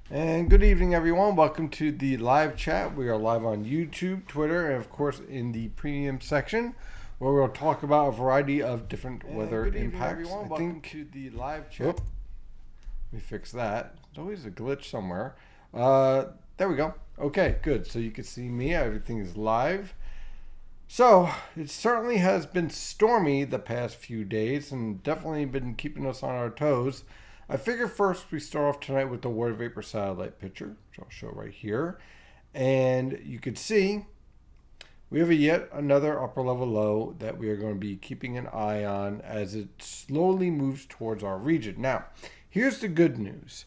And good evening, everyone. Welcome to the live chat. We are live on YouTube, Twitter, and of course in the premium section, where we'll talk about a variety of different weather good evening, impacts. everyone. Welcome to the live chat. Let me fix that. There's always a glitch somewhere. There we go. Okay, good. So you can see me. Everything is live. So it certainly has been stormy the past few days, and definitely been keeping us on our toes. I figure first we start off tonight with the water vapor satellite picture, which I'll show right here. And you can see we have yet another upper level low that we are going to be keeping an eye on as it slowly moves towards our region. Now, here's the good news.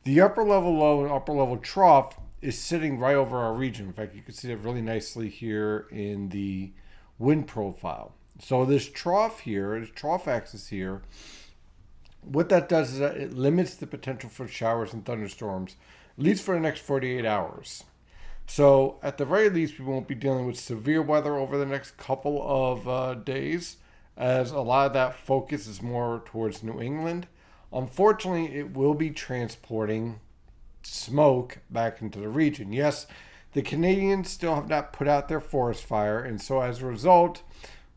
The upper level low and upper level trough is sitting right over our region. In fact, you can see that really nicely here in the wind profile. So this trough here, this trough axis here, what that does is that it limits the potential for showers and thunderstorms, at least for the next 48 hours. So at the very least, we won't be dealing with severe weather over the next couple of days, as a lot of that focus is more towards New England. Unfortunately, it will be transporting smoke back into the region. Yes, the Canadians still have not put out their forest fire, and so as a result,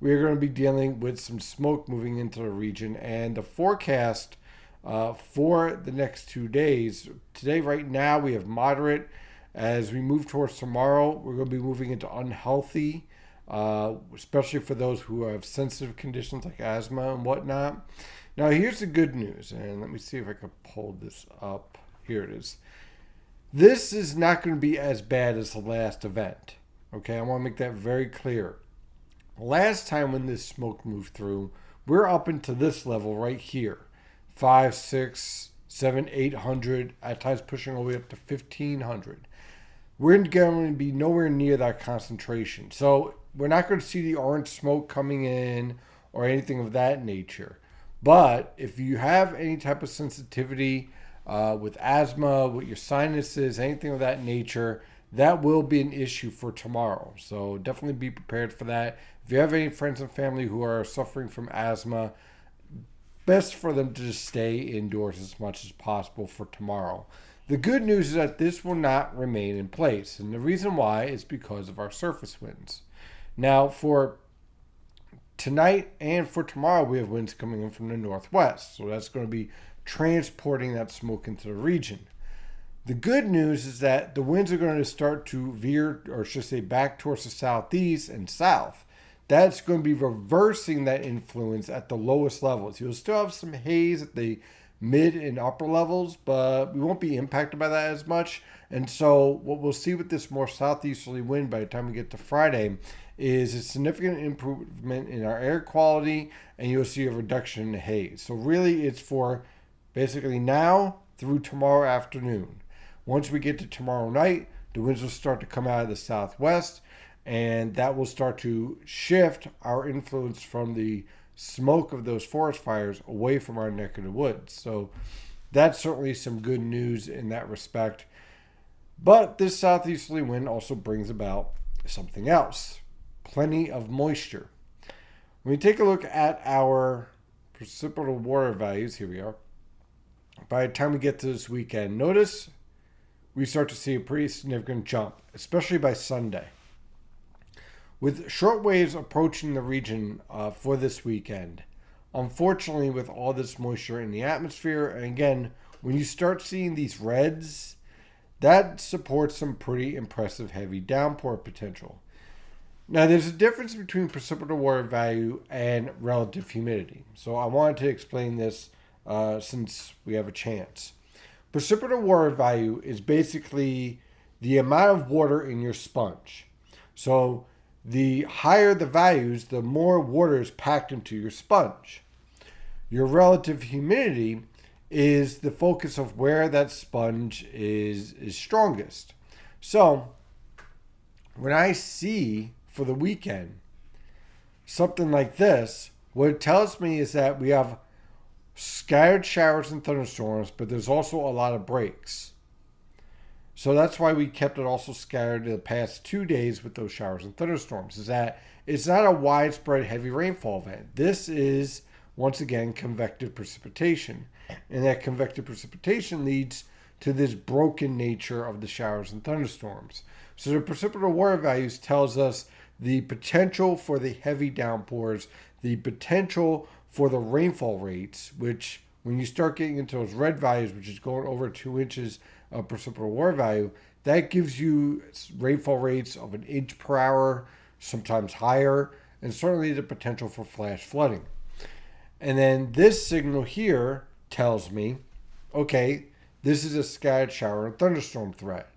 we are going to be dealing with some smoke moving into the region. And the forecast for the next 2 days, today, right now, we have moderate. As we move towards tomorrow, we're going to be moving into unhealthy, especially for those who have sensitive conditions like asthma and whatnot. Now, here's the good news, and let me see if I can pull this up. Here it is. This is not going to be as bad as the last event. Okay, I want to make that very clear. Last time when this smoke moved through, we're up into this level right here. 5, 6, 7, 800, at times pushing all the way up to 1,500. We're going to be nowhere near that concentration. So we're not going to see the orange smoke coming in or anything of that nature. But if you have any type of sensitivity with asthma, with your sinuses, anything of that nature, that will be an issue for tomorrow. So definitely be prepared for that. If you have any friends and family who are suffering from asthma, best for them to just stay indoors as much as possible for tomorrow. The good news is that this will not remain in place. And the reason why is because of our surface winds. Now, for tonight and for tomorrow, we have winds coming in from the northwest. So that's going to be transporting that smoke into the region. The good news is that the winds are going to start to veer, or should I say, back towards the southeast and south. That's going to be reversing that influence at the lowest levels. You'll still have some haze at the mid and upper levels, but we won't be impacted by that as much. And so what we'll see with this more southeasterly wind by the time we get to Friday is a significant improvement in our air quality, and you'll see a reduction in the haze. So really it's for basically now through tomorrow afternoon. Once we get to tomorrow night, the winds will start to come out of the southwest, and that will start to shift our influence from the smoke of those forest fires away from our neck of the woods. So that's certainly some good news in that respect. But this southeasterly wind also brings about something else. Plenty of moisture. When we take a look at our precipitable water values, here we are. By the time we get to this weekend, notice we start to see a pretty significant jump, especially by Sunday. With short waves approaching the region for this weekend, unfortunately, with all this moisture in the atmosphere, and again, when you start seeing these reds, that supports some pretty impressive heavy downpour potential. Now, there's a difference between precipitable water value and relative humidity. So I wanted to explain this since we have a chance. Precipitable water value is basically the amount of water in your sponge. So the higher the values, the more water is packed into your sponge. Your relative humidity is the focus of where that sponge is strongest. So when I see for the weekend something like this, what it tells me is that we have scattered showers and thunderstorms, but there's also a lot of breaks. So that's why we kept it also scattered the past 2 days with those showers and thunderstorms, is that it's not a widespread heavy rainfall event. This is, once again, convective precipitation. And that convective precipitation leads to this broken nature of the showers and thunderstorms. So the precipitable water values tells us the potential for the heavy downpours, the potential for the rainfall rates, which when you start getting into those red values, which is going over 2 inches of precipitable water value, that gives you rainfall rates of an inch per hour, sometimes higher, and certainly the potential for flash flooding. And then this signal here tells me, okay, this is a scattered shower and thunderstorm threat.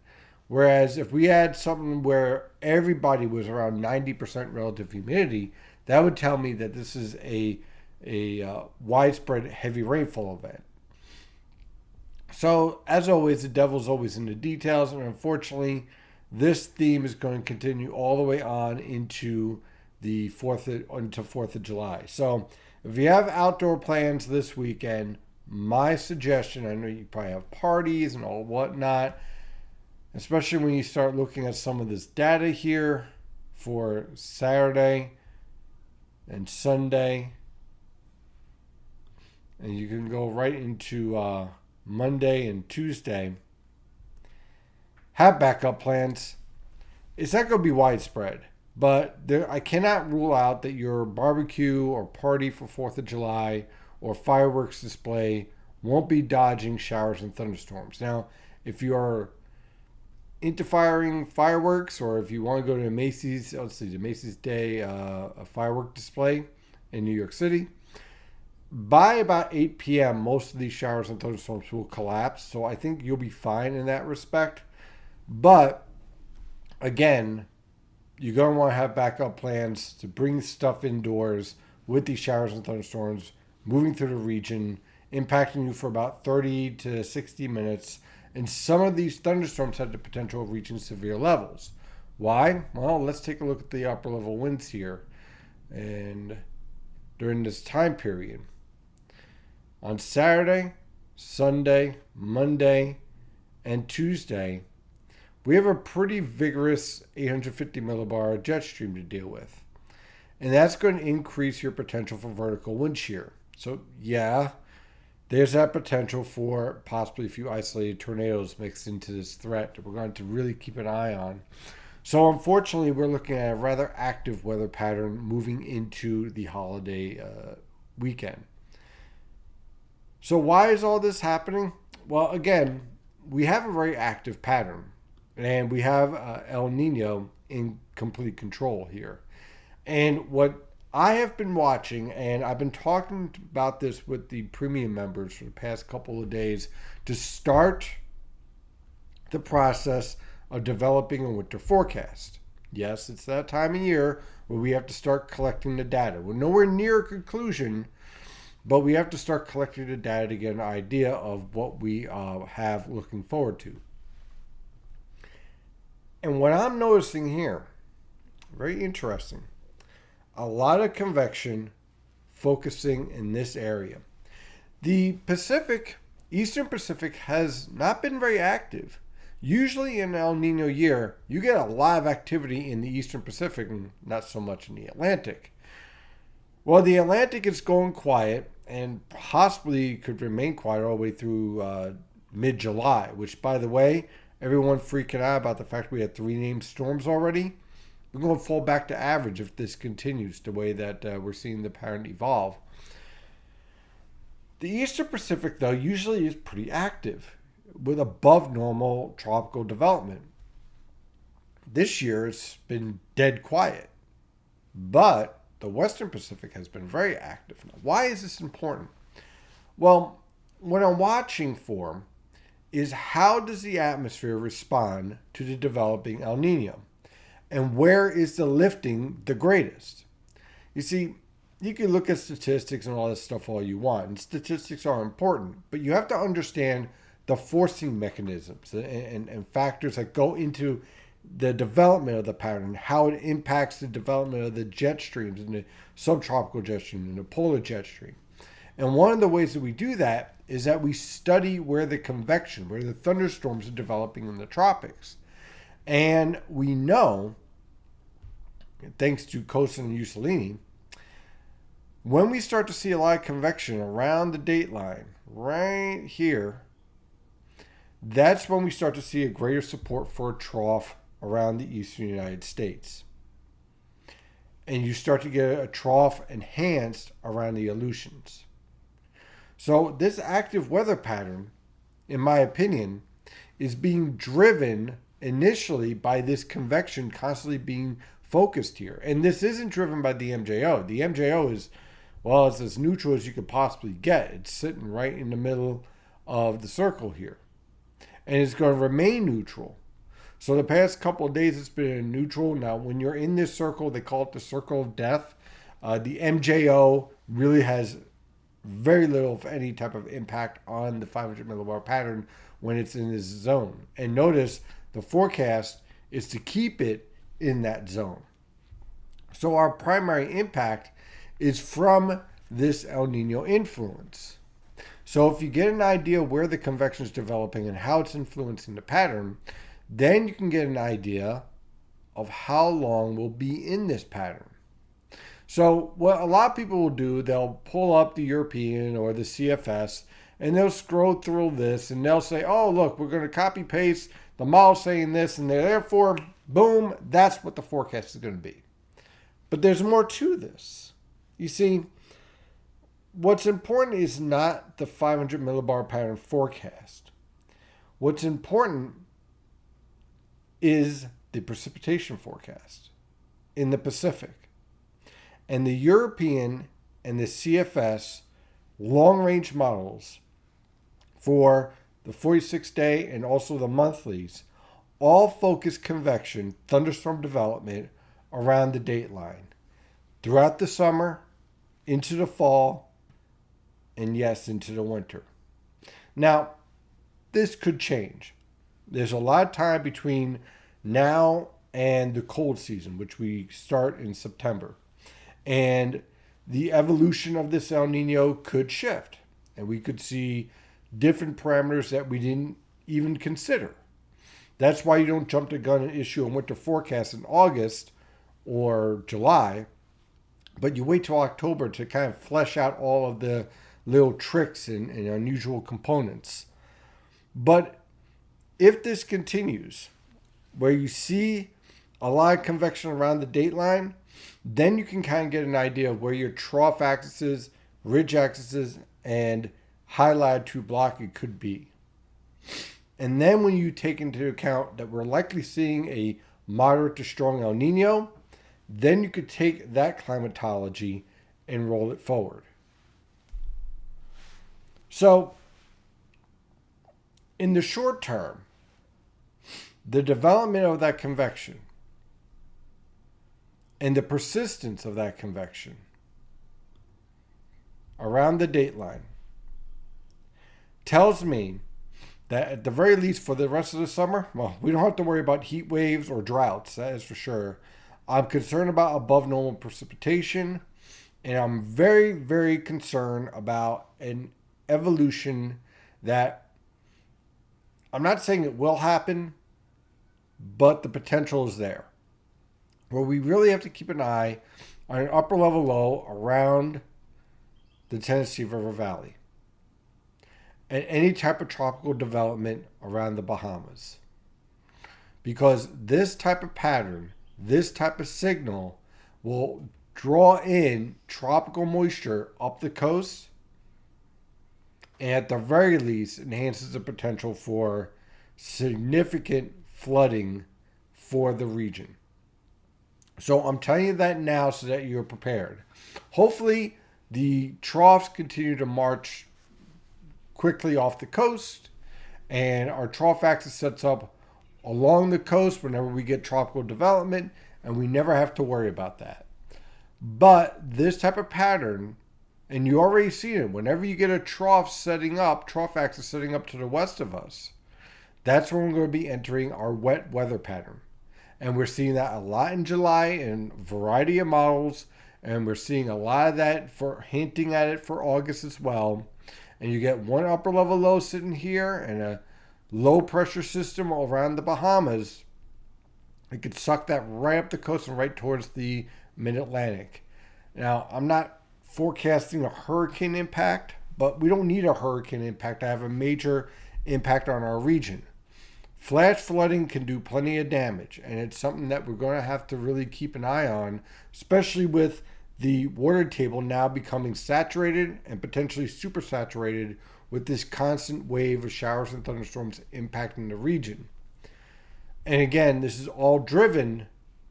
Whereas if we had something where everybody was around 90% relative humidity, that would tell me that this is a widespread heavy rainfall event. So, as always, the devil's always in the details, and unfortunately, this theme is going to continue all the way on into the 4th of July. So, if you have outdoor plans this weekend, my suggestion, I know you probably have parties and all whatnot, especially when you start looking at some of this data here for Saturday and Sunday, and you can go right into Monday and Tuesday, have backup plans. It's not going to be widespread, but I cannot rule out that your barbecue or party for 4th of July or fireworks display won't be dodging showers and thunderstorms. Now, if you are into firing fireworks, or if you want to go to the Macy's Day a firework display in New York City, by about 8 p.m., most of these showers and thunderstorms will collapse. So I think you'll be fine in that respect. But again, you're going to want to have backup plans to bring stuff indoors with these showers and thunderstorms moving through the region, impacting you for about 30 to 60 minutes. And some of these thunderstorms have the potential of reaching severe levels. Why? Well, let's take a look at the upper level winds here. And during this time period, on Saturday, Sunday, Monday, and Tuesday, we have a pretty vigorous 850 millibar jet stream to deal with. And that's going to increase your potential for vertical wind shear. So, yeah, there's that potential for possibly a few isolated tornadoes mixed into this threat that we're going to really keep an eye on. So, unfortunately, we're looking at a rather active weather pattern moving into the holiday weekend. So, why is all this happening? Well, again, we have a very active pattern. And we have El Nino in complete control here. And what I have been watching, and I've been talking about this with the premium members for the past couple of days, to start the process of developing a winter forecast. Yes, it's that time of year where we have to start collecting the data. We're nowhere near a conclusion, but we have to start collecting the data to get an idea of what we have looking forward to. And what I'm noticing here, very interesting, a lot of convection focusing in this area. The Pacific, Eastern Pacific, has not been very active. Usually in El Nino year, you get a lot of activity in the Eastern Pacific and not so much in the Atlantic. Well, the Atlantic is going quiet and possibly could remain quiet all the way through mid-July, which, by the way, everyone freaking out about the fact we had 3 named storms already. We're going to fall back to average if this continues the way that we're seeing the pattern evolve. The Eastern Pacific, though, usually is pretty active with above normal tropical development. This year it's been dead quiet, but the Western Pacific has been very active. Now, why is this important? Well, what I'm watching for is how does the atmosphere respond to the developing El Nino? And where is the lifting the greatest? You see, you can look at statistics and all this stuff all you want, and statistics are important, but you have to understand the forcing mechanisms and factors that go into the development of the pattern, how it impacts the development of the jet streams and the subtropical jet stream and the polar jet stream. And one of the ways that we do that is that we study where the convection, where the thunderstorms are developing in the tropics. And we know, thanks to Cosin and Mussolini, when we start to see a lot of convection around the date line, right here, that's when we start to see a greater support for a trough around the eastern United States. And you start to get a trough enhanced around the Aleutians. So this active weather pattern, in my opinion, is being driven initially by this convection constantly being focused here. And this isn't driven by the MJO. The MJO is, well, it's as neutral as you could possibly get. It's sitting right in the middle of the circle here. And it's going to remain neutral. So the past couple of days it's been neutral. Now, when you're in this circle, they call it the circle of death. The MJO really has very little, if any, type of impact on the 500 millibar pattern when it's in this zone. And notice the forecast is to keep it in that zone. So our primary impact is from this El Nino influence. So if you get an idea where the convection is developing and how it's influencing the pattern, then you can get an idea of how long we'll be in this pattern. So what a lot of people will do, they'll pull up the European or the CFS and they'll scroll through this and they'll say, oh, look, we're going to copy paste the model saying this and therefore, boom, that's what the forecast is going to be. But there's more to this. You see, what's important is not the 500 millibar pattern forecast. What's important is the precipitation forecast in the Pacific. And the European and the CFS long-range models for the 46-day and also the monthlies all focus convection, thunderstorm development around the date line throughout the summer, into the fall, and yes, into the winter. Now, this could change. There's a lot of time between now and the cold season, which we start in September. And the evolution of this El Nino could shift. And we could see different parameters that we didn't even consider. That's why you don't jump the gun and issue a winter forecast in August or July, but you wait till October to kind of flesh out all of the little tricks and unusual components. But if this continues, where you see a lot of convection around the date line, then you can kind of get an idea of where your trough axes, ridge axes, and high latitude blockage could be. And then when you take into account that we're likely seeing a moderate to strong El Nino, then you could take that climatology and roll it forward. So, in the short term, the development of that convection and the persistence of that convection around the date line tells me that at the very least for the rest of the summer, well, we don't have to worry about heat waves or droughts, that is for sure. I'm concerned about above normal precipitation, and I'm very, very concerned about an evolution that I'm not saying it will happen, but the potential is there. Where we really have to keep an eye on an upper level low around the Tennessee River Valley and any type of tropical development around the Bahamas. Because this type of pattern, this type of signal will draw in tropical moisture up the coast and at the very least enhances the potential for significant flooding for the region. So I'm telling you that now so that you're prepared. Hopefully the troughs continue to march quickly off the coast and our trough axis sets up along the coast whenever we get tropical development, and we never have to worry about that. But this type of pattern, and you already see it, whenever you get a trough axis setting up to the west of us, that's when we're going to be entering our wet weather pattern. And we're seeing that a lot in July in a variety of models, and we're seeing a lot of that for hinting at it for August as well. And you get one upper level low sitting here and a low pressure system around the Bahamas. It could suck that right up the coast and right towards the mid-Atlantic. Now, I'm not forecasting a hurricane impact, but we don't need a hurricane impact to have a major impact on our region. Flash flooding can do plenty of damage, and it's something that we're going to have to really keep an eye on, especially with the water table now becoming saturated and potentially supersaturated with this constant wave of showers and thunderstorms impacting the region. And again, this is all driven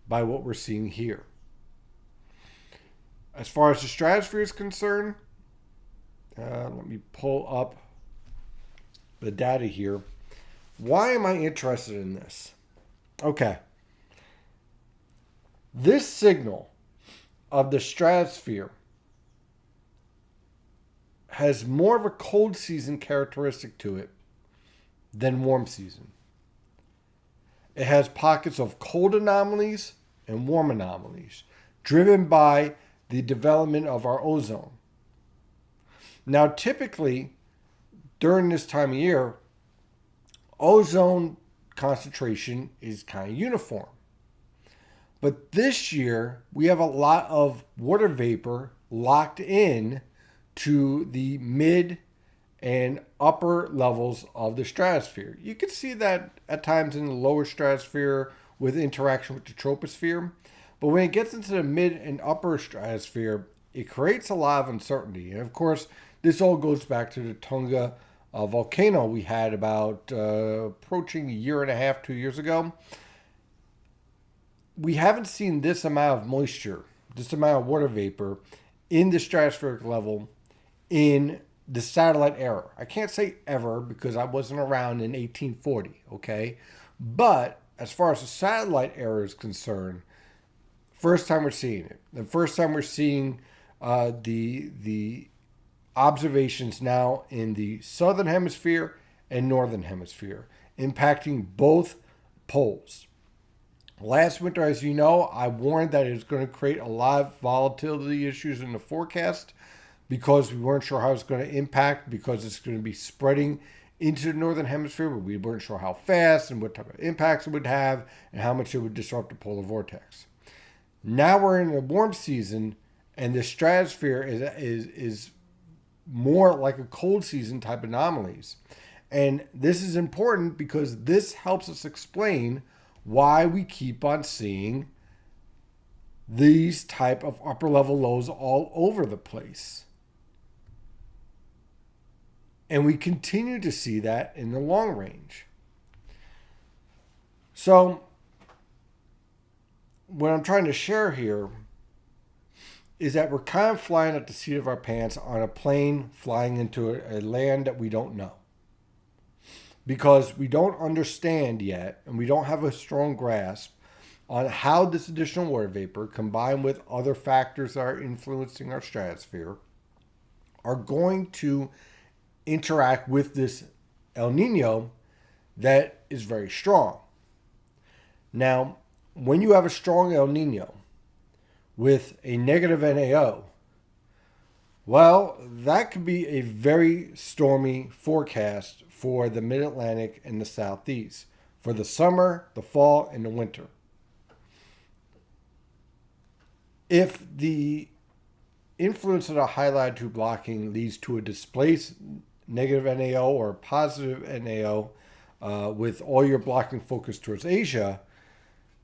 by what we're seeing here. As far as the stratosphere is concerned, let me pull up the data here. Why am I interested in this? Okay. This signal of the stratosphere has more of a cold season characteristic to it than warm season. It has pockets of cold anomalies and warm anomalies driven by the development of our ozone. Now, typically, during this time of year, ozone concentration is kind of uniform. But this year, we have a lot of water vapor locked in to the mid and upper levels of the stratosphere. You can see that at times in the lower stratosphere with interaction with the troposphere. But when it gets into the mid and upper stratosphere, it creates a lot of uncertainty. And of course, this all goes back to the Tonga volcano we had about approaching a year and a half, 2 years ago. We haven't seen this amount of moisture, this amount of water vapor in the stratospheric level in the satellite era. I can't say ever because I wasn't around in 1840, okay? But as far as the satellite era is concerned, first time we're seeing it. The first time we're seeing the observations now in the southern hemisphere and northern hemisphere, impacting both poles. Last winter, as you know, I warned that it was going to create a lot of volatility issues in the forecast because we weren't sure how it's going to impact, because it's going to be spreading into the northern hemisphere, but we weren't sure how fast and what type of impacts it would have and how much it would disrupt the polar vortex. Now we're in a warm season, and the stratosphere is more like a cold season type anomalies. And this is important because this helps us explain why we keep on seeing these type of upper level lows all over the place. And we continue to see that in the long range. So what I'm trying to share here is that we're kind of flying at the seat of our pants on a plane flying into a land that we don't know. Because we don't understand yet, and we don't have a strong grasp on how this additional water vapor, combined with other factors that are influencing our stratosphere, are going to interact with this El Nino that is very strong. Now, when you have a strong El Nino with a negative NAO, well, that could be a very stormy forecast for the mid-Atlantic and the southeast for the summer, the fall, and the winter. If the influence of the high latitude blocking leads to a displaced negative NAO or positive NAO with all your blocking focused towards Asia,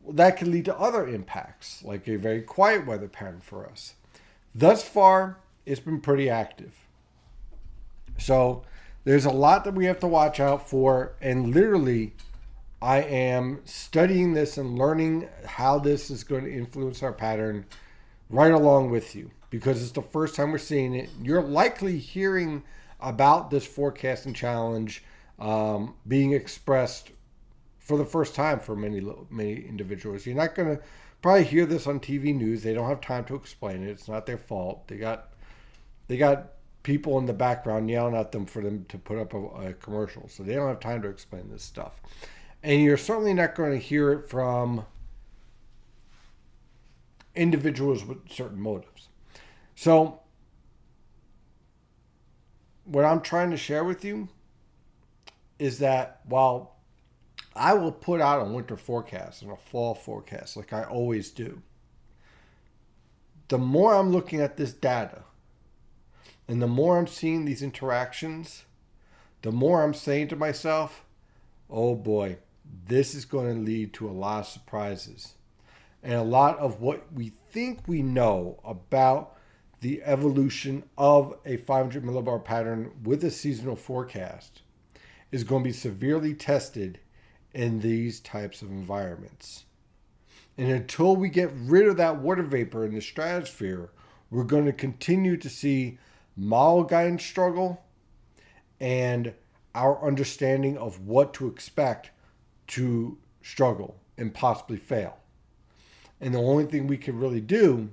well, that could lead to other impacts, like a very quiet weather pattern for us. Thus far, it's been pretty active. So there's a lot that we have to watch out for, and literally I am studying this and learning how this is going to influence our pattern right along with you, because it's the first time we're seeing it. You're likely hearing about this forecasting challenge being expressed for the first time for many individuals. You're not going to probably hear this on TV news. They don't have time to explain it. It's not their fault. They got people in the background yelling at them for them to put up a commercial, so they don't have time to explain this stuff. And you're certainly not going to hear it from individuals with certain motives. So what I'm trying to share with you is that while I will put out a winter forecast and a fall forecast like I always do, the more I'm looking at this data and the more I'm seeing these interactions, the more I'm saying to myself, oh boy, this is going to lead to a lot of surprises. And a lot of what we think we know about the evolution of a 500 millibar pattern with a seasonal forecast is going to be severely tested in these types of environments. And until we get rid of that water vapor in the stratosphere, we're going to continue to see model guidance struggle and our understanding of what to expect to struggle and possibly fail. And the only thing we can really do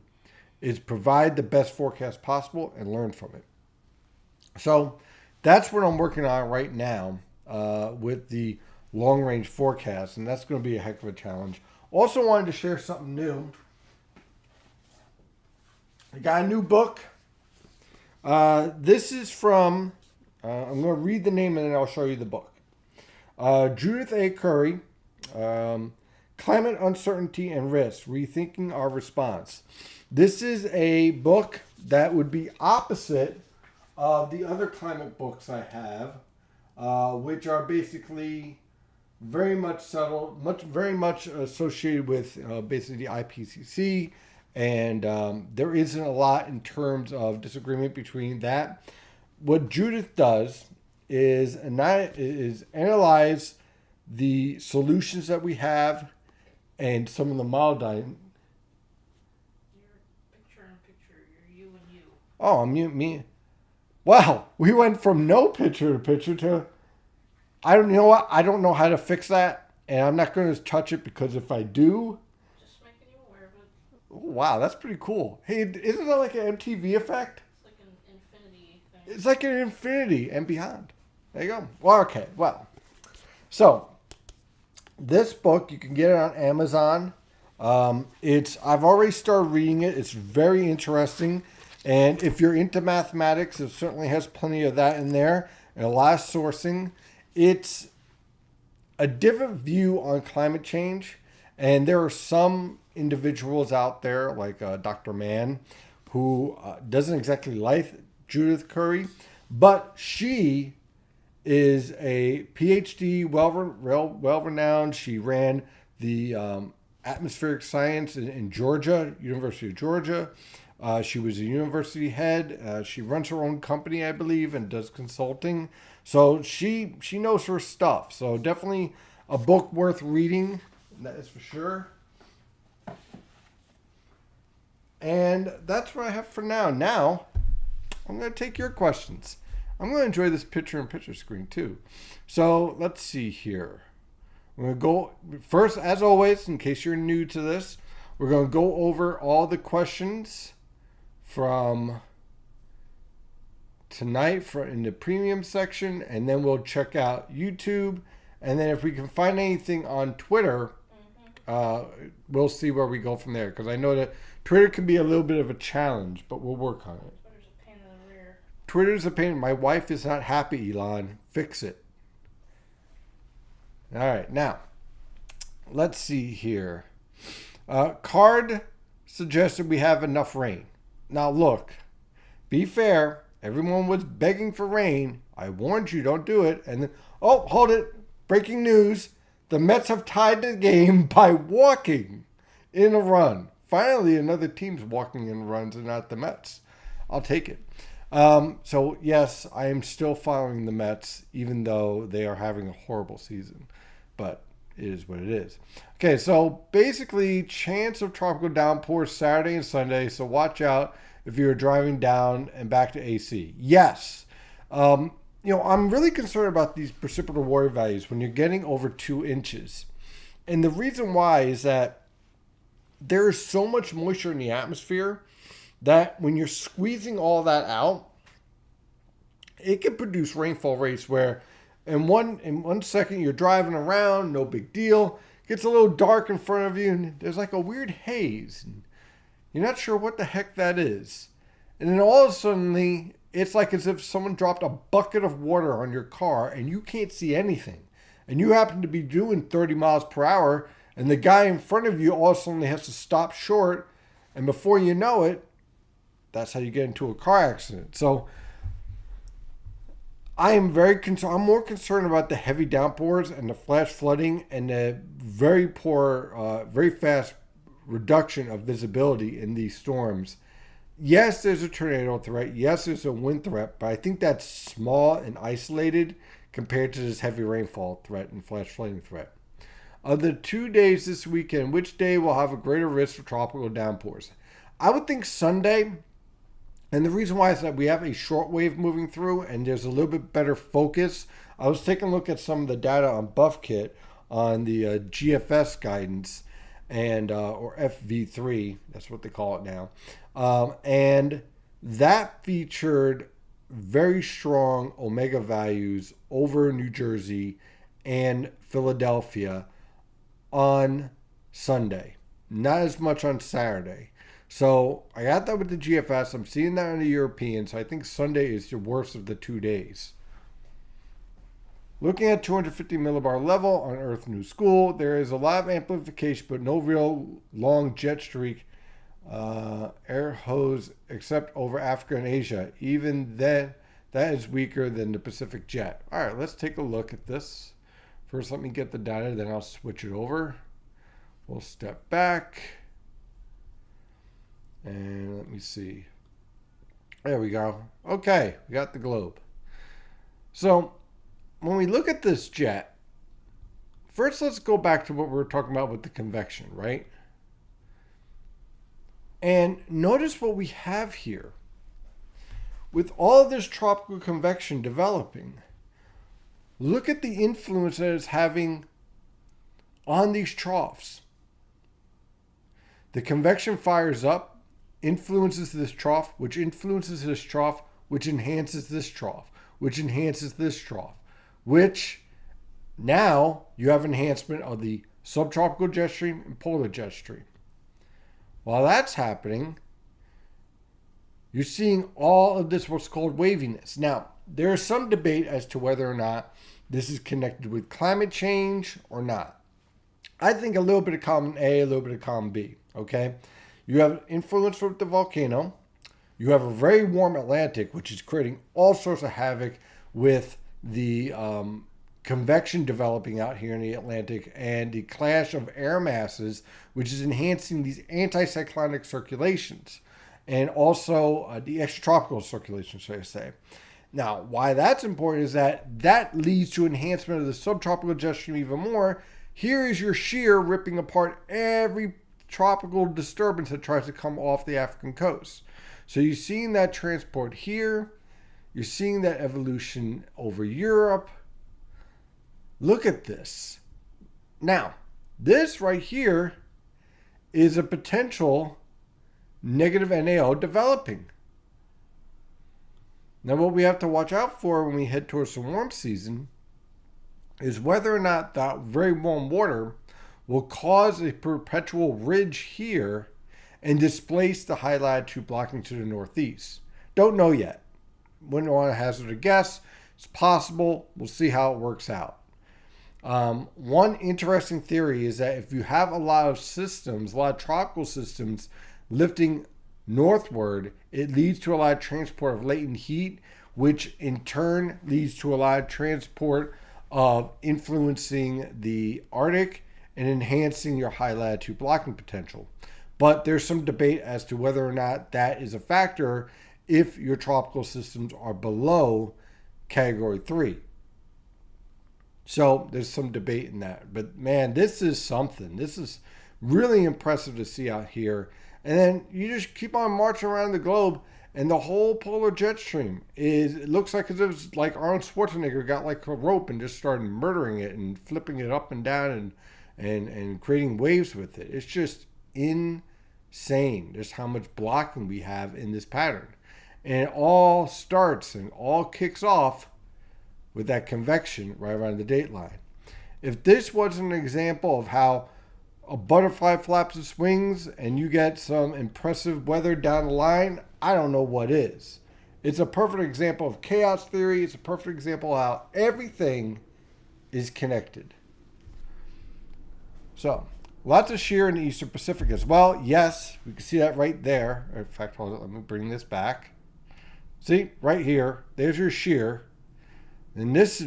is provide the best forecast possible and learn from it. So that's what I'm working on right now with the long range forecast, and that's going to be a heck of a challenge. Also wanted to share something new. I got a new book. This is from, I'm going to read the name and then I'll show you the book. Judith A. Curry, Climate Uncertainty and Risk, Rethinking Our Response. This is a book that would be opposite of the other climate books I have, which are basically very much settled, very much associated with basically the IPCC, and there isn't a lot in terms of disagreement between that. What Judith does is analyze the solutions that we have and some of the model diet. You're picture, you're you and you. Oh, I'm me. Wow, we went from no picture to picture to, you know what? I don't know how to fix that, and I'm not going to touch it because if I do, Just making you aware of it. oh, wow, that's pretty cool. Hey, isn't that like an MTV effect? It's like an infinity thing. It's like an infinity and beyond. There you go. Well, okay. Well, so this book you can get it on Amazon. I've already started reading it. It's very interesting, and if you're into mathematics, it certainly has plenty of that in there and a lot of sourcing. It's a different view on climate change, and there are some individuals out there like Dr. Mann who doesn't exactly like Judith Curry, but she is a PhD, well-renowned. She ran the atmospheric science in Georgia, University of Georgia. She was a university head. She runs her own company, I believe, and does consulting. So she knows her stuff. So definitely a book worth reading, that is for sure. And that's what I have for now. Now, I'm going to take your questions. I'm going to enjoy this picture-in-picture screen too. So let's see here. We're going to go first, as always, in case you're new to this, we're going to go over all the questions from tonight in the premium section, and then we'll check out YouTube. And then if we can find anything on Twitter, we'll see where we go from there. Because I know that Twitter can be a little bit of a challenge, but we'll work on it. Twitter's a pain in the rear. Twitter's a pain. My wife is not happy, Elon. Fix it. All right, now, let's see here. Card suggested we have enough rain. Now, look, be fair. Everyone was begging for rain. I warned you, don't do it. And then, oh, hold it. Breaking news. The Mets have tied the game by walking in a run. Finally, another team's walking in runs and not the Mets. I'll take it. So, yes, I am still following the Mets, even though they are having a horrible season. But it is what it is. Okay, so basically, chance of tropical downpours Saturday and Sunday. So watch out if you're driving down and back to AC. Yes. I'm really concerned about these precipitable water values when you're getting over 2 inches. And the reason why is that there is so much moisture in the atmosphere that when you're squeezing all that out, it can produce rainfall rates where in one second you're driving around, no big deal. Gets a little dark in front of you, and there's like a weird haze. You're not sure what the heck that is. And then all of a sudden, it's like as if someone dropped a bucket of water on your car and you can't see anything. And you happen to be doing 30 miles per hour, and the guy in front of you all of a sudden has to stop short. And before you know it, that's how you get into a car accident. So I am very concerned. I'm more concerned about the heavy downpours and the flash flooding and the very poor, very fast reduction of visibility in these storms. Yes, there's a tornado threat. Yes, there's a wind threat, but I think that's small and isolated compared to this heavy rainfall threat and flash flooding threat. Of the 2 days this weekend, which day will have a greater risk of tropical downpours? I would think Sunday. And the reason why is that we have a short wave moving through and there's a little bit better focus. I was taking a look at some of the data on BuffKit on the GFS guidance and or FV3, that's what they call it now. And that featured very strong omega values over New Jersey and Philadelphia on Sunday. Not as much on Saturday. So I got that with the GFS. I'm seeing that on the European. So I think Sunday is the worst of the 2 days. Looking at 250 millibar level on Earth New School, there is a lot of amplification, but no real long jet streak air hose except over Africa and Asia. Even then, that is weaker than the Pacific jet. All right, let's take a look at this. First, let me get the data, then I'll switch it over. We'll step back. And let me see. There we go. Okay, we got the globe. So when we look at this jet, first let's go back to what we were talking about with the convection, right? And notice what we have here. With all of this tropical convection developing, look at the influence that it's having on these troughs. The convection fires up, influences this trough, which influences this trough, which enhances this trough, which enhances this trough, which now you have enhancement of the subtropical jet stream and polar jet stream. While that's happening, you're seeing all of this what's called waviness. Now, there is some debate as to whether or not this is connected with climate change or not. I think a little bit of column A, a little bit of column B, okay? You have influence with the volcano. You have a very warm Atlantic, which is creating all sorts of havoc with the convection developing out here in the Atlantic and the clash of air masses, which is enhancing these anticyclonic circulations and also the extratropical circulation, should I say. Now, why that's important is that leads to enhancement of the subtropical jet stream even more. Here is your shear ripping apart every tropical disturbance that tries to come off the African coast. So you're seeing that transport here. You're seeing that evolution over Europe. Look at this. Now, this right here is a potential negative NAO developing. Now, what we have to watch out for when we head towards the warm season is whether or not that very warm water will cause a perpetual ridge here and displace the high latitude blocking to the northeast. Don't know yet. Wouldn't want to hazard a guess. It's possible. We'll see how it works out. One interesting theory is that if you have a lot of systems, a lot of tropical systems lifting northward, it leads to a lot of transport of latent heat, which in turn leads to a lot of transport of influencing the Arctic and enhancing your high latitude blocking potential. But there's some debate as to whether or not that is a factor if your tropical systems are below category 3. So there's some debate in that. But man, this is something. This is really impressive to see out here. And then you just keep on marching around the globe, and the whole polar jet stream it looks like as if it's like Arnold Schwarzenegger got like a rope and just started murdering it and flipping it up and down and creating waves with it. It's just insane just how much blocking we have in this pattern. And it all starts and all kicks off with that convection right around the date line. If this was an example of how a butterfly flaps its wings and you get some impressive weather down the line, I don't know what is. It's a perfect example of chaos theory. It's a perfect example of how everything is connected. So, lots of shear in the Eastern Pacific as well. Yes, we can see that right there. In fact, hold on, let me bring this back. See, right here, there's your shear. And this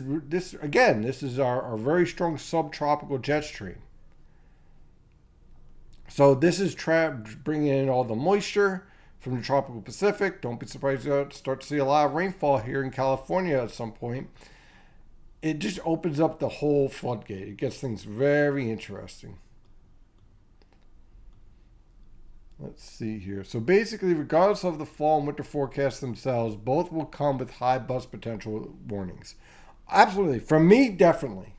again, this is our very strong subtropical jet stream. So this is bringing in all the moisture from the tropical Pacific. Don't be surprised to start to see a lot of rainfall here in California at some point. It just opens up the whole floodgate. It gets things very interesting. Let's see here. So basically, regardless of the fall and winter forecasts themselves, both will come with high bust potential warnings. Absolutely. For me, definitely.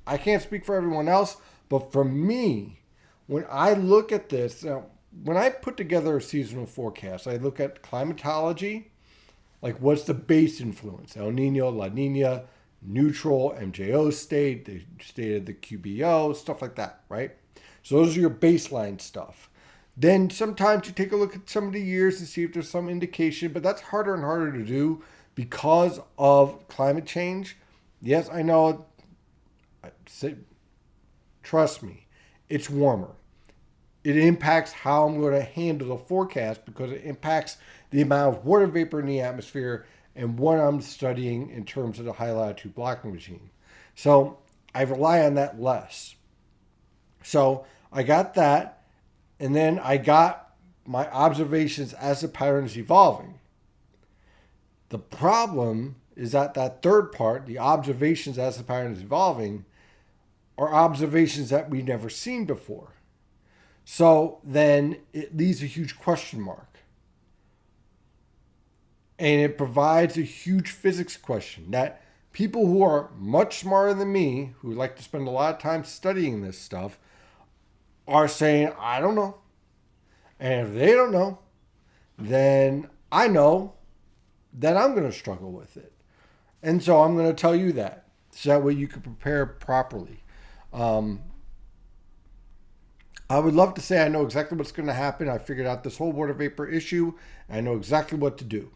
I can't speak for everyone else, but for me, when I look at this, when I put together a seasonal forecast, I look at climatology, like what's the base influence? El Nino, La Nina, neutral, MJO state, the state of the QBO, stuff like that, right? So those are your baseline stuff. Then sometimes you take a look at some of the years and see if there's some indication, but that's harder and harder to do because of climate change. Yes, I know. Trust me, it's warmer. It impacts how I'm going to handle the forecast because it impacts the amount of water vapor in the atmosphere and what I'm studying in terms of the high latitude blocking regime. So I rely on that less. So I got that. And then I got my observations as the pattern is evolving. The problem is that third part, the observations as the pattern is evolving, are observations that we've never seen before. So then it leaves a huge question mark. And it provides a huge physics question that people who are much smarter than me, who like to spend a lot of time studying this stuff, are saying, I don't know. And if they don't know, then I know that I'm going to struggle with it. And so I'm going to tell you that. So that way you can prepare properly. I would love to say I know exactly what's going to happen. I figured out this whole water vapor issue. And I know exactly what to do.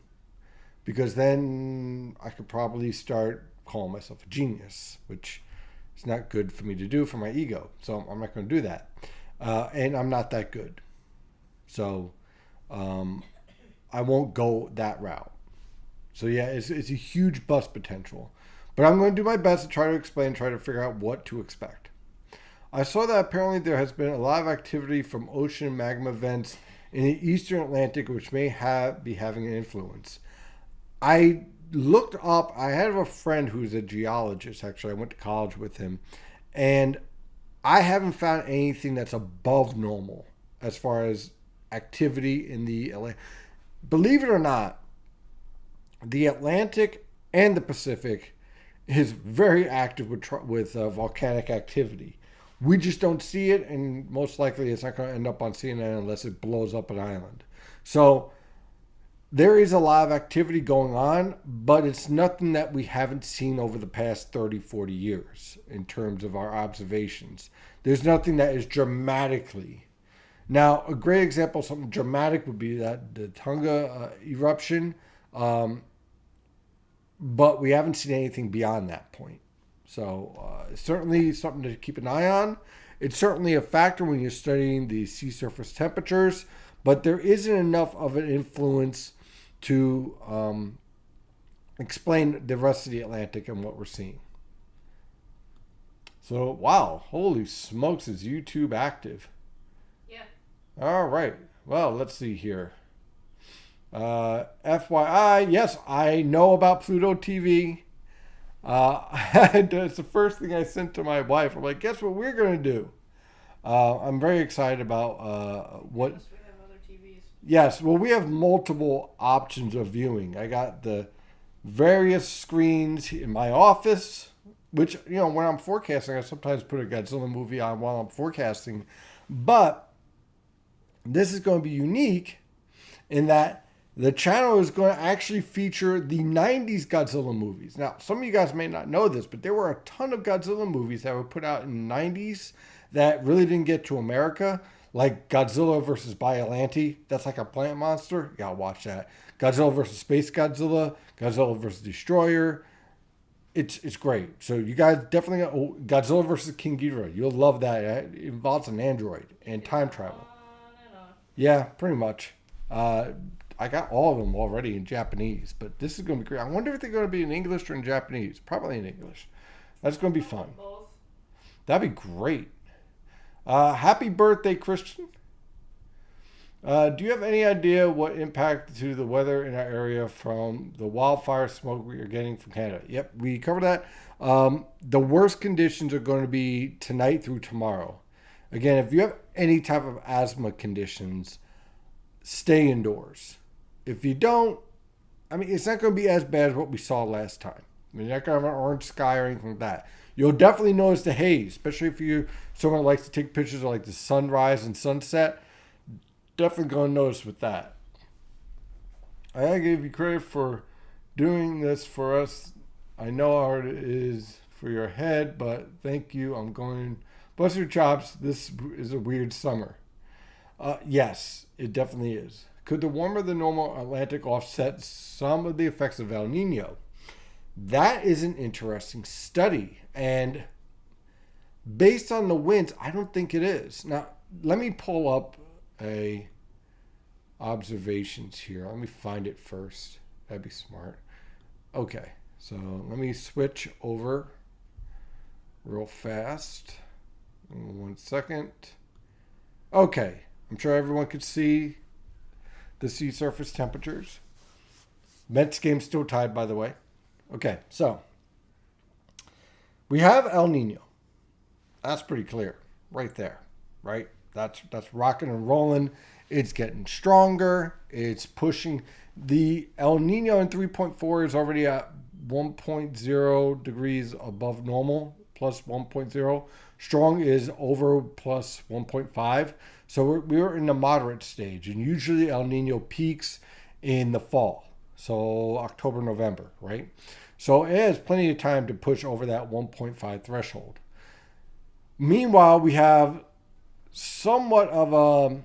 Because then I could probably start calling myself a genius, which is not good for me to do for my ego. So I'm not going to do that. And I'm not that good. So I won't go that route. So yeah, it's a huge bust potential. But I'm going to do my best to try to explain, try to figure out what to expect. I saw that apparently there has been a lot of activity from ocean magma vents in the eastern Atlantic, which may be having an influence. I looked up, I have a friend who's a geologist, actually. I went to college with him. And I haven't found anything that's above normal as far as activity in the Atlantic. Believe it or not, the Atlantic and the Pacific is very active with volcanic activity. We just don't see it, and most likely it's not going to end up on CNN unless it blows up an island. So there is a lot of activity going on, but it's nothing that we haven't seen over the past 30, 40 years in terms of our observations. There's nothing that is dramatically. Now, a great example of something dramatic would be that the Tonga eruption, but we haven't seen anything beyond that point. So it's certainly something to keep an eye on. It's certainly a factor when you're studying the sea surface temperatures, but there isn't enough of an influence to explain the rest of the Atlantic and what we're seeing. So, wow, holy smokes, is YouTube active? Yeah. All right. Well, let's see here. FYI, yes, I know about Pluto TV. It's the first thing I sent to my wife. I'm like, guess what we're going to do? I'm very excited about what... Yes, we have other TVs. Yes, well, we have multiple options of viewing. I got the various screens in my office, which, you know, when I'm forecasting, I sometimes put a Godzilla movie on while I'm forecasting. But this is going to be unique in that the channel is going to actually feature the 90s Godzilla movies. Now, some of you guys may not know this, but there were a ton of Godzilla movies that were put out in the 90s that really didn't get to America. Like Godzilla versus Biollante. That's like a plant monster. You gotta watch that. Godzilla versus Space Godzilla. Godzilla versus Destroyer. It's great. So you guys definitely Godzilla versus King Ghidorah. You'll love that. It involves an android and time travel. On and on. Yeah, pretty much. I got all of them already in Japanese, but this is going to be great. I wonder if they're going to be in English or in Japanese. Probably in English. That's going to be fun. Both. That'd be great. Happy birthday, Christian. Do you have any idea what impact to the weather in our area from the wildfire smoke we are getting from Canada? Yep, we covered that. The worst conditions are going to be tonight through tomorrow. Again, if you have any type of asthma conditions, stay indoors. If you don't, I mean, it's not going to be as bad as what we saw last time. I mean, you're not going to have an orange sky or anything like that. You'll definitely notice the haze, especially if you're someone who likes to take pictures of like the sunrise and sunset. Definitely going to notice with that. I gotta give you credit for doing this for us. I know how hard it is for your head, but thank you. I'm going, bless your chops. This is a weird summer. Yes, it definitely is. Could the warmer than normal Atlantic offset some of the effects of El Nino? That is an interesting study. And based on the winds, I don't think it is. Now, let me pull up observations here. Let me find it first. That'd be smart. Okay, so let me switch over real fast. 1 second. Okay, I'm sure everyone could see the sea surface temperatures. Mets game still tied, by the way. Okay, so we have El Nino. That's pretty clear right there, right? That's rocking and rolling. It's getting stronger. It's pushing. The El Nino in 3.4 is already at 1.0 degrees above normal, plus 1.0. Strong is over plus 1.5. So we're in the moderate stage. And usually El Nino peaks in the fall. So October, November, right? So it has plenty of time to push over that 1.5 threshold. Meanwhile, we have somewhat of a,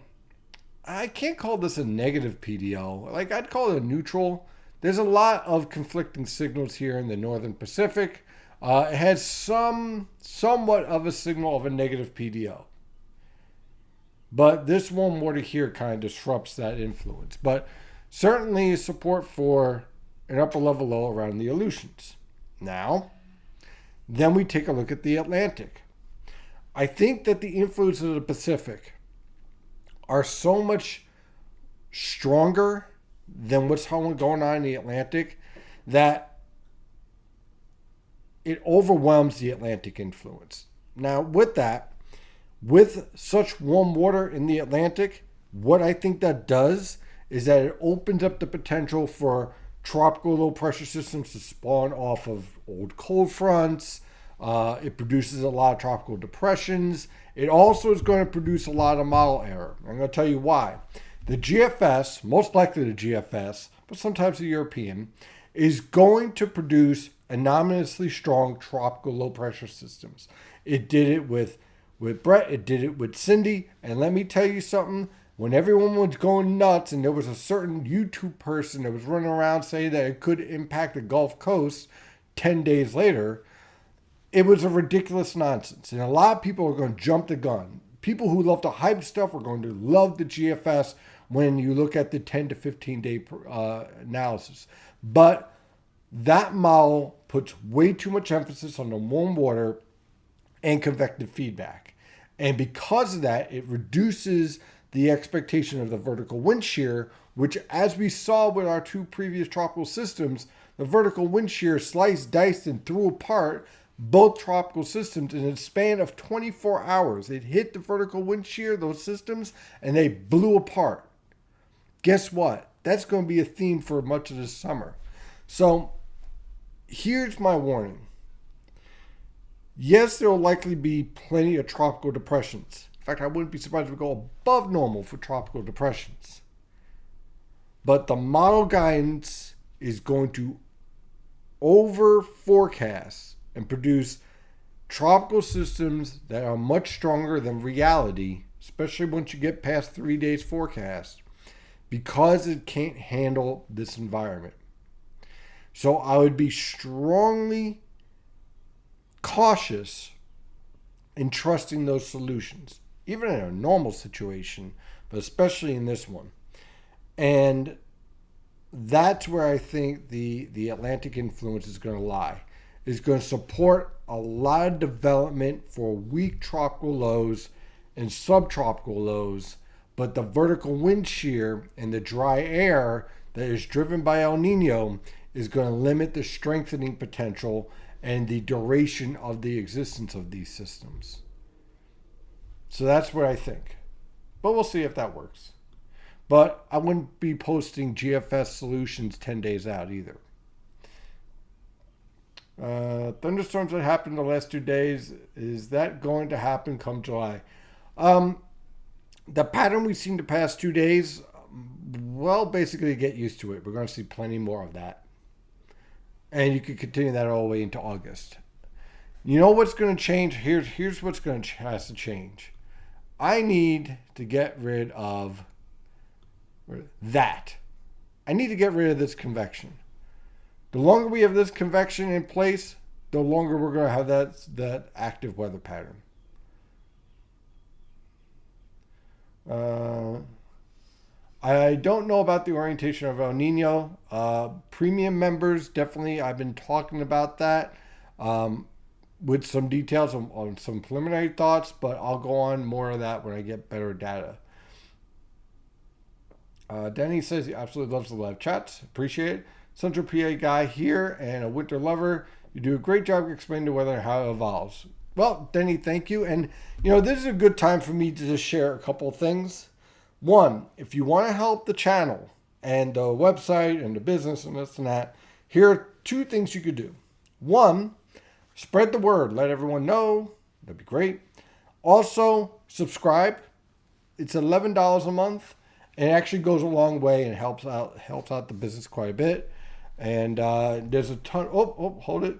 I can't call this a negative PDL. Like, I'd call it a neutral. There's a lot of conflicting signals here in the Northern Pacific. It has somewhat of a signal of a negative PDL. But this warm water here kind of disrupts that influence. But certainly support for an upper level low around the Aleutians. Now, then we take a look at the Atlantic. I think that the influences of the Pacific are so much stronger than what's going on in the Atlantic that it overwhelms the Atlantic influence. Now, with that, with such warm water in the Atlantic, what I think that does is that it opens up the potential for tropical low pressure systems to spawn off of old cold fronts. It produces a lot of tropical depressions. It also is going to produce a lot of model error. I'm going to tell you why. The GFS, most likely the GFS, but sometimes the European, is going to produce anomalously strong tropical low pressure systems. It did it with Brett, it did it with Cindy, and let me tell you something. When everyone was going nuts and there was a certain YouTube person that was running around saying that it could impact the Gulf Coast 10 days later, it was a ridiculous nonsense. And a lot of people are going to jump the gun. People who love to hype stuff are going to love the GFS when you look at the 10 to 15 day analysis. But that model puts way too much emphasis on the warm water and convective feedback. And because of that, it reduces the expectation of the vertical wind shear, which, as we saw with our two previous tropical systems, the vertical wind shear sliced, diced, and threw apart both tropical systems in a span of 24 hours. It hit the vertical wind shear, those systems, and they blew apart. Guess what? That's going to be a theme for much of this summer. So here's my warning. Yes, there will likely be plenty of tropical depressions. In fact, I wouldn't be surprised if we go above normal for tropical depressions. But the model guidance is going to over forecast and produce tropical systems that are much stronger than reality, especially once you get past 3 days forecast, because it can't handle this environment. So I would be strongly cautious in trusting those solutions, even in a normal situation, but especially in this one. And that's where I think the Atlantic influence is going to lie. It's going to support a lot of development for weak tropical lows and subtropical lows, but the vertical wind shear and the dry air that is driven by El Nino is going to limit the strengthening potential and the duration of the existence of these systems. So that's what I think. But we'll see if that works. But I wouldn't be posting GFS solutions 10 days out either. Thunderstorms that happened the last 2 days, is that going to happen come July? The pattern we've seen the past 2 days, well, basically get used to it. We're going to see plenty more of that. And you could continue that all the way into August. You know what's going to change? Here's what's going to has to change. I need to get rid of that. I need to get rid of this convection. The longer we have this convection in place, the longer we're going to have that active weather pattern. I don't know about the orientation of El Nino. Premium members, definitely, I've been talking about that with some details on some preliminary thoughts, but I'll go on more of that when I get better data. Denny says he absolutely loves the live chats. Appreciate it. Central PA guy here and a winter lover. You do a great job explaining the weather and how it evolves. Well, Denny, thank you. And, this is a good time for me to just share a couple of things. One, if you want to help the channel and the website and the business and this and that, here are 2 things you could do. One, spread the word. Let everyone know. That'd be great. Also, subscribe. It's $11 a month. And it actually goes a long way and helps out the business quite a bit. And there's a ton. Oh, hold it.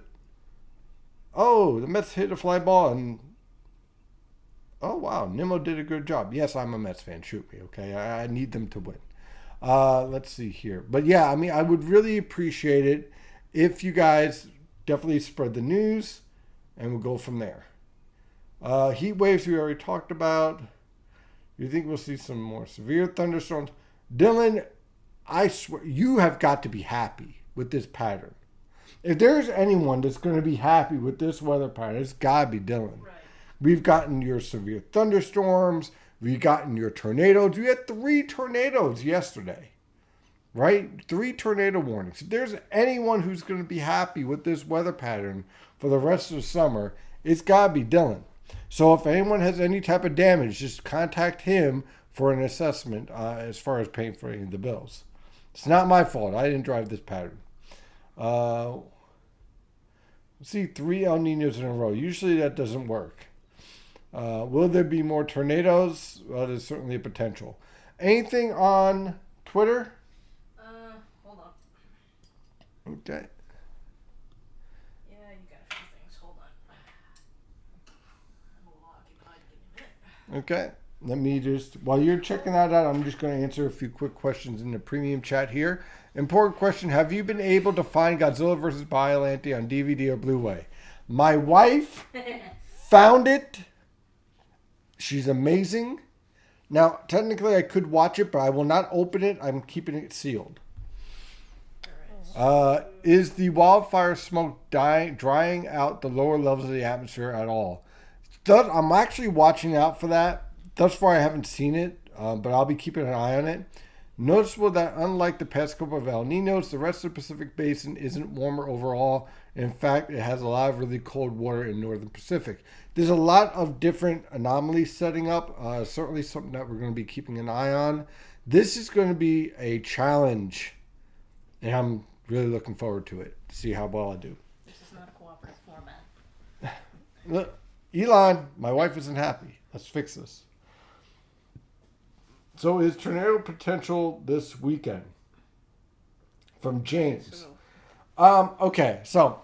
Oh, the Mets hit a fly ball. And oh, wow. Nimmo did a good job. Yes, I'm a Mets fan. Shoot me, okay? I need them to win. Let's see here. But yeah, I would really appreciate it if you guys definitely spread the news. And we'll go from there. Heat waves we already talked about. You think we'll see some more severe thunderstorms? Dylan, I swear, you have got to be happy with this pattern. If there's anyone that's going to be happy with this weather pattern, it's got to be Dylan. Right. We've gotten your severe thunderstorms. We've gotten your tornadoes. We had 3 tornadoes yesterday, right? 3 tornado warnings. If there's anyone who's going to be happy with this weather pattern for the rest of the summer, it's got to be Dylan. So if anyone has any type of damage, just contact him for an assessment as far as paying for any of the bills. It's not my fault. I didn't drive this pattern. See 3 El Ninos in a row. Usually that doesn't work. Will there be more tornadoes? Well, there's certainly a potential. Anything on Twitter? Hold on. Okay. Yeah, you got a few things. Hold on. I'm a little occupied. Give me a minute. Okay. Let me just, while you're checking that out, I'm just going to answer a few quick questions in the premium chat here. Important question. Have you been able to find Godzilla vs. Biollante on DVD or Blu-ray? My wife found it. She's amazing. Now, technically, I could watch it, but I will not open it. I'm keeping it sealed. Is the wildfire smoke drying out the lower levels of the atmosphere at all? I'm actually watching out for that. Thus far, I haven't seen it, but I'll be keeping an eye on it. Noticeable that unlike the past couple of El Ninos, the rest of the Pacific Basin isn't warmer overall. In fact, it has a lot of really cold water in northern Pacific. There's a lot of different anomalies setting up. Certainly something that we're going to be keeping an eye on. This is going to be a challenge, and I'm really looking forward to it to see how well I do. This is not a cooperative format. Look, Elon, my wife isn't happy. Let's fix this. So is tornado potential this weekend? From James. Okay, so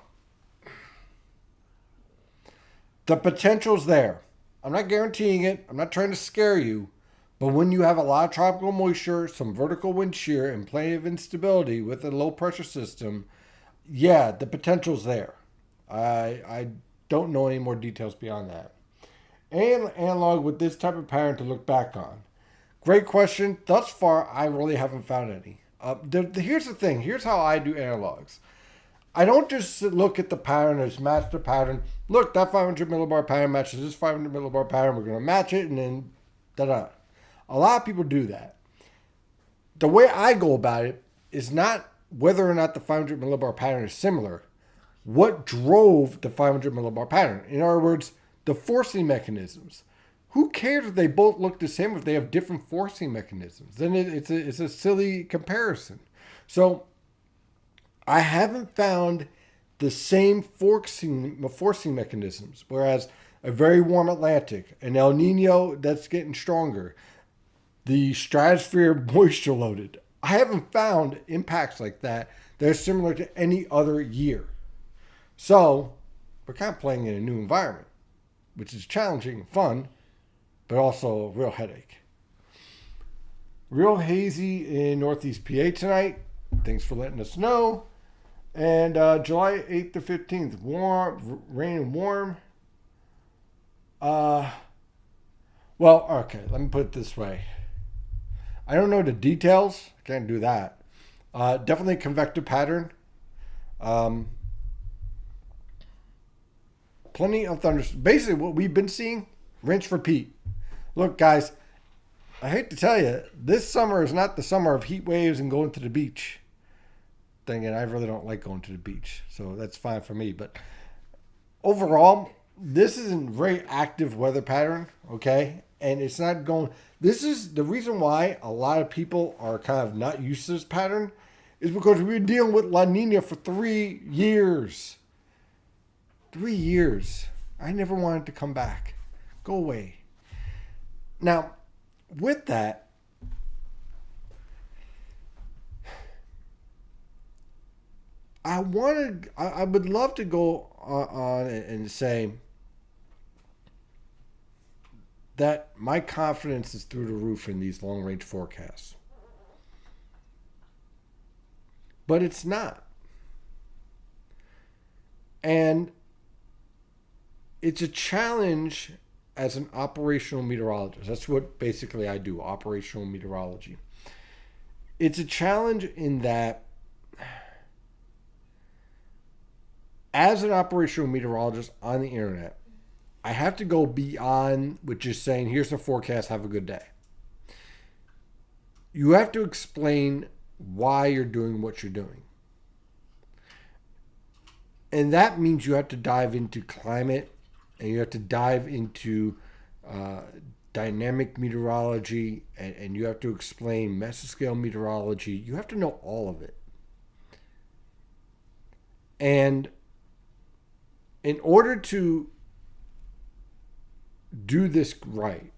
the potential's there. I'm not guaranteeing it. I'm not trying to scare you. But when you have a lot of tropical moisture, some vertical wind shear, and plenty of instability with a low pressure system, yeah, the potential's there. I don't know any more details beyond that. And analog with this type of pattern to look back on. Great question. Thus far, I really haven't found any. Here's the thing. Here's how I do analogs. I don't just look at the pattern as match the pattern. Look, that 500 millibar pattern matches this 500 millibar pattern. We're going to match it and then da-da. A lot of people do that. The way I go about it is not whether or not the 500 millibar pattern is similar. What drove the 500 millibar pattern? In other words, the forcing mechanisms. Who cares if they both look the same if they have different forcing mechanisms? Then it's a silly comparison. So I haven't found the same forcing mechanisms, whereas a very warm Atlantic, an El Nino that's getting stronger, the stratosphere moisture loaded. I haven't found impacts like that are similar to any other year. So we're kind of playing in a new environment, which is challenging and fun, but also a real headache. Real hazy in Northeast PA tonight. Thanks for letting us know. And July 8th to 15th, warm, rain and warm. Well, okay, let me put it this way. I don't know the details. I can't do that. Definitely convective pattern. Plenty of thunder. Basically, what we've been seeing, rinse, repeat. Look, guys, I hate to tell you, this summer is not the summer of heat waves and going to the beach. Then again, I really don't like going to the beach, so that's fine for me. But overall, this isn't a very active weather pattern, okay? And it's not going... This is the reason why a lot of people are kind of not used to this pattern is because we've been dealing with La Nina for 3 years. 3 years. I never wanted to come back. Go away. Now, with that, I would love to go on and say that my confidence is through the roof in these long-range forecasts. But it's not. And it's a challenge as an operational meteorologist. That's what basically I do, operational meteorology. It's a challenge in that as an operational meteorologist on the internet, I have to go beyond with just saying, here's the forecast, have a good day. You have to explain why you're doing what you're doing. And that means you have to dive into climate and you have to dive into dynamic meteorology and you have to explain mesoscale meteorology. You have to know all of it. And in order to do this right,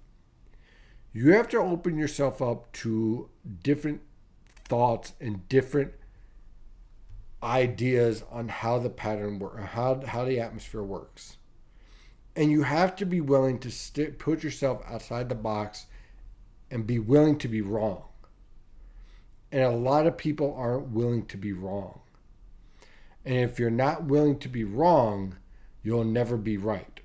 you have to open yourself up to different thoughts and different ideas on how the pattern works, how the atmosphere works. And you have to be willing to put yourself outside the box and be willing to be wrong. And a lot of people aren't willing to be wrong. And if you're not willing to be wrong, you'll never be right.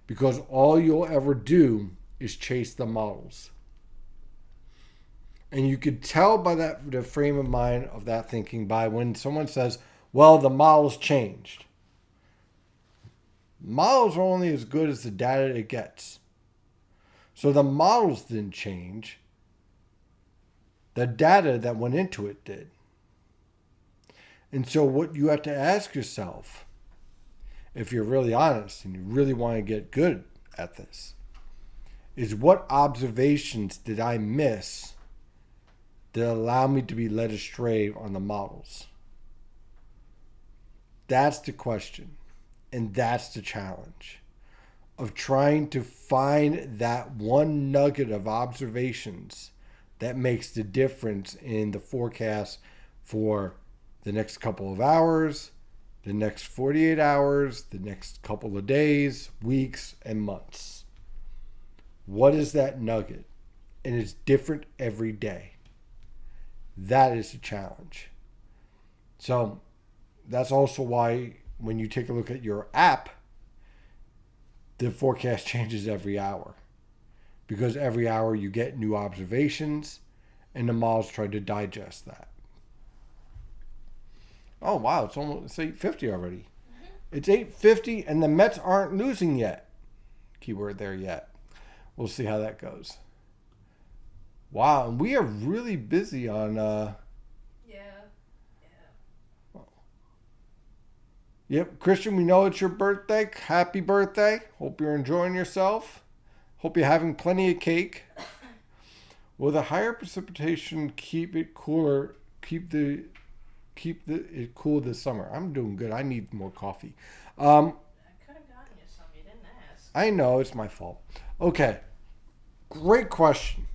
Because all you'll ever do is chase the models. And you could tell by the frame of mind of that thinking by when someone says, well, the models changed. Models are only as good as the data it gets. So the models didn't change. The data that went into it did. And so what you have to ask yourself, if you're really honest and you really want to get good at this, is what observations did I miss that allow me to be led astray on the models? That's the question. And that's the challenge of trying to find that one nugget of observations that makes the difference in the forecast for the next couple of hours, the next 48 hours, the next couple of days, weeks, and months. What is that nugget? And it's different every day. That is the challenge. So that's also why when you take a look at your app, the forecast changes every hour. Because every hour you get new observations and the models try to digest that. Oh wow, it's 8:50 already. It's 8:50 and the Mets aren't losing yet. Keyword there, yet. We'll see how that goes. Wow, and we are really busy on Yep, Christian, we know it's your birthday. Happy birthday. Hope you're enjoying yourself. Hope you're having plenty of cake. Will the higher precipitation keep it cooler? It cool this summer. I'm doing good. I need more coffee. I could have gotten you some. You didn't ask. I know it's my fault. Okay, great question.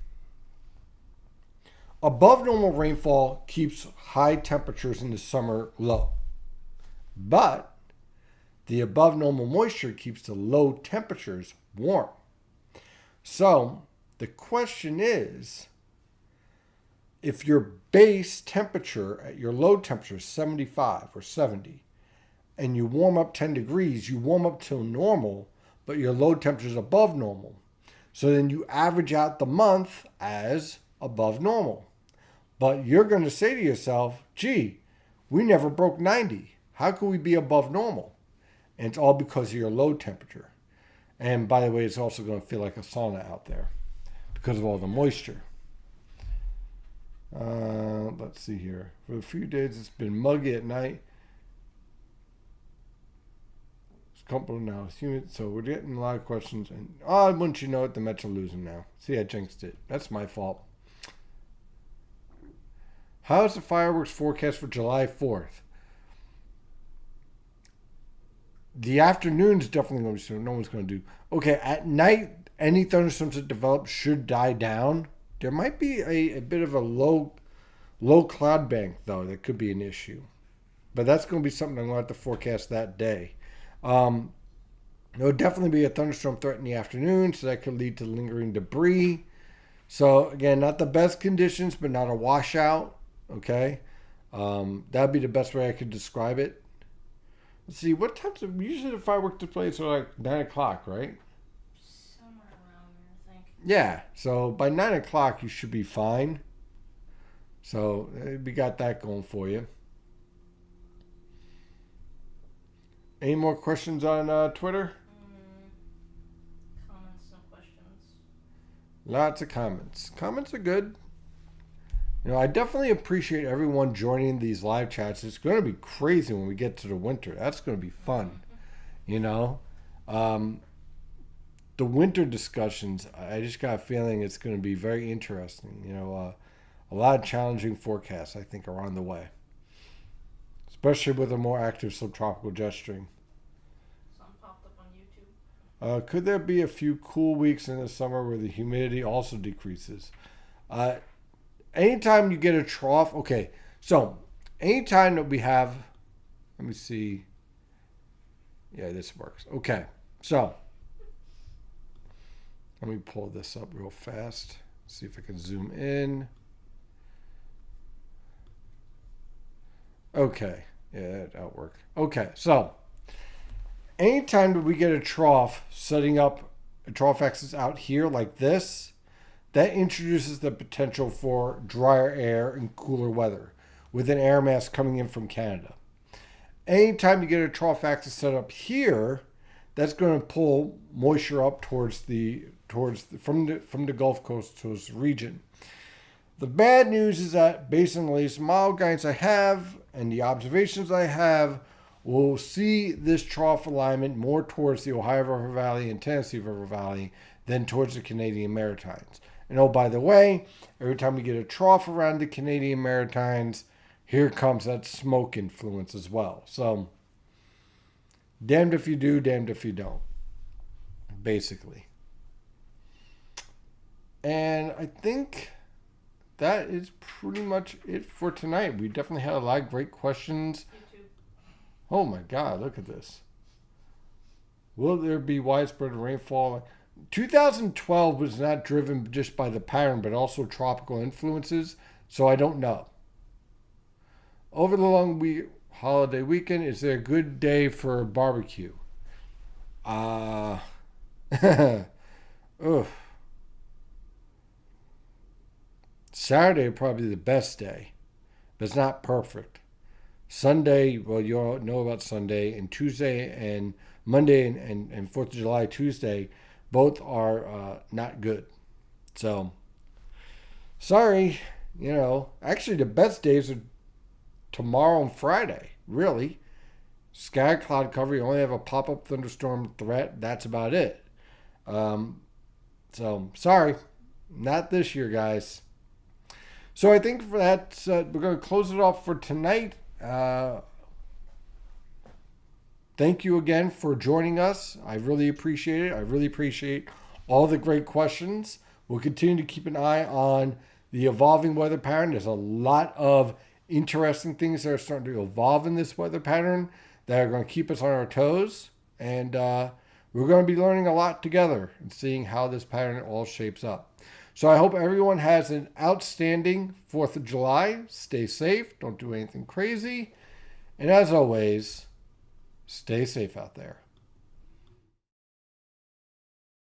Above normal rainfall keeps high temperatures in the summer low, but the above normal moisture keeps the low temperatures warm. So the question is, if your base temperature at your low temperature is 75 or 70, and you warm up 10 degrees, you warm up to normal, but your low temperature is above normal. So then you average out the month as above normal. But you're going to say to yourself, gee, we never broke 90. How could we be above normal? And it's all because of your low temperature. And by the way, it's also going to feel like a sauna out there because of all the moisture. Let's see here. For a few days, it's been muggy at night. It's comfortable now. It's humid, so we're getting a lot of questions. And wouldn't you know it, the Mets are losing now. See, I jinxed it. That's my fault. How's the fireworks forecast for July 4th? The afternoon's definitely going to be soon. No one's going to do. Okay, at night, any thunderstorms that develop should die down. There might be a bit of a low cloud bank, though, that could be an issue. But that's going to be something I'm going to have to forecast that day. There will definitely be a thunderstorm threat in the afternoon, so that could lead to lingering debris. So, again, not the best conditions, but not a washout. Okay? That'd be the best way I could describe it. Let's see, what times usually the fireworks displays are like 9 o'clock, right? Somewhere around there, I think. Yeah, so by 9 o'clock you should be fine. So we got that going for you. Any more questions on Twitter? Comments, no questions. Lots of comments. Comments are good. You know, I definitely appreciate everyone joining these live chats. It's going to be crazy when we get to the winter. That's going to be fun. You know, the winter discussions, I just got a feeling it's going to be very interesting. You know, a lot of challenging forecasts, I think, are on the way, especially with a more active subtropical jet stream. Some popped up on YouTube. Could there be a few cool weeks in the summer where the humidity also decreases? Anytime you get a trough, okay, so anytime that we have, let me see, yeah, this works. Okay, so let me pull this up real fast, see if I can zoom in. Okay, yeah, that'll work. Okay, so anytime that we get a trough, setting up a trough axis out here like this, that introduces the potential for drier air and cooler weather with an air mass coming in from Canada. Anytime you get a trough axis set up here, that's going to pull moisture up from the Gulf Coast to this region. The bad news is that based on the latest model guidance I have and the observations I have, we'll see this trough alignment more towards the Ohio River Valley and Tennessee River Valley than towards the Canadian Maritimes. And oh, by the way, every time we get a trough around the Canadian Maritimes, here comes that smoke influence as well. So, damned if you do, damned if you don't, basically. And I think that is pretty much it for tonight. We definitely had a lot of great questions. YouTube. Oh my God, look at this. Will there be widespread rainfall? 2012 was not driven just by the pattern, but also tropical influences, so I don't know. Over the long holiday weekend, is there a good day for a barbecue? Ugh. Saturday probably the best day, but it's not perfect. Sunday, well, you all know about Sunday, and Tuesday and Monday and 4th of July Tuesday, both are not good. So, sorry, actually the best days are tomorrow and Friday, really. Sky cloud cover, you only have a pop-up thunderstorm threat. That's about it. So, sorry, not this year, guys. So I think for that, we're going to close it off for tonight. Thank you again for joining us. I really appreciate it. I really appreciate all the great questions. We'll continue to keep an eye on the evolving weather pattern. There's a lot of interesting things that are starting to evolve in this weather pattern that are going to keep us on our toes. And we're going to be learning a lot together and seeing how this pattern all shapes up. So I hope everyone has an outstanding 4th of July. Stay safe. Don't do anything crazy. And as always, stay safe out there.